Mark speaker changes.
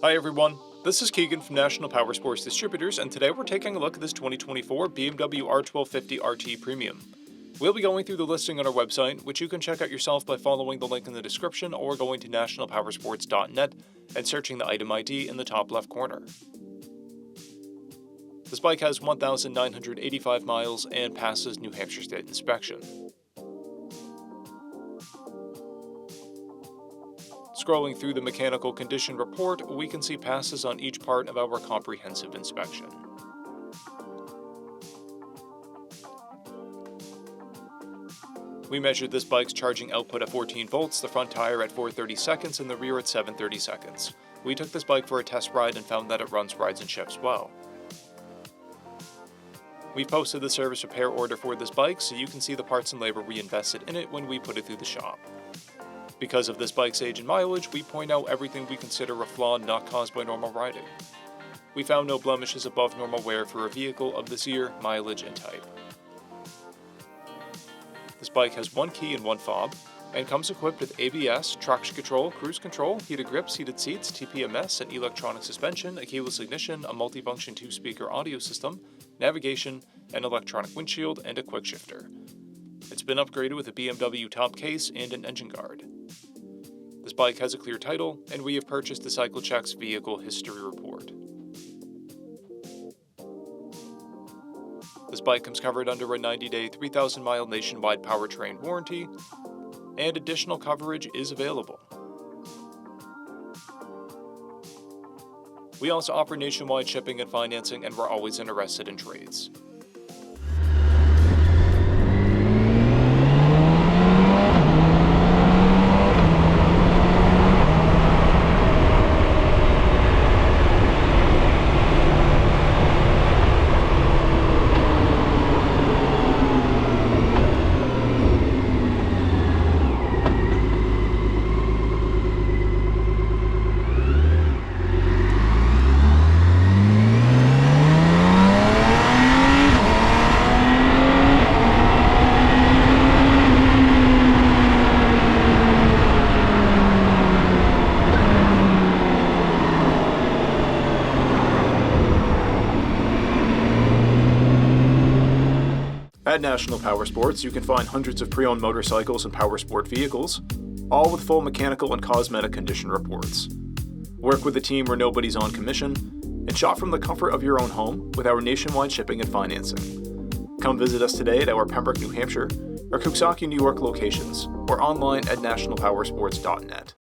Speaker 1: Hi everyone, this is Keegan from National Powersports Distributors, and today we're taking a look at this 2024 BMW R1250RT Premium. We'll be going through the listing on our website, which you can check out yourself by following the link in the description or going to nationalpowersports.net and searching the item ID in the top left corner. This bike has 1,985 miles and passes New Hampshire State inspection. Scrolling through the mechanical condition report, we can see passes on each part of our comprehensive inspection. We measured this bike's charging output at 14 volts, the front tire at 430 seconds, and the rear at 730 seconds. We took this bike for a test ride and found that it runs, rides, and shifts well. We've posted the service repair order for this bike so you can see the parts and labor we invested in it when we put it through the shop. Because of this bike's age and mileage, we point out everything we consider a flaw not caused by normal riding. We found no blemishes above normal wear for a vehicle of this year, mileage, and type. This bike has one key and one fob, and comes equipped with ABS, traction control, cruise control, heated grips, heated seats, TPMS, and electronic suspension, a keyless ignition, a multifunction 2-speaker audio system, navigation, an electronic windshield, and a quick shifter. It's been upgraded with a BMW top case and an engine guard. This bike has a clear title, and we have purchased the CycleCheck's Vehicle History Report. This bike comes covered under a 90-day, 3,000-mile nationwide powertrain warranty, and additional coverage is available. We also offer nationwide shipping and financing, and we're always interested in trades. At National Powersports, you can find hundreds of pre-owned motorcycles and powersport vehicles, all with full mechanical and cosmetic condition reports. Work with a team where nobody's on commission, and shop from the comfort of your own home with our nationwide shipping and financing. Come visit us today at our Pembroke, New Hampshire, or Coxsackie, New York locations, or online at nationalpowersports.net.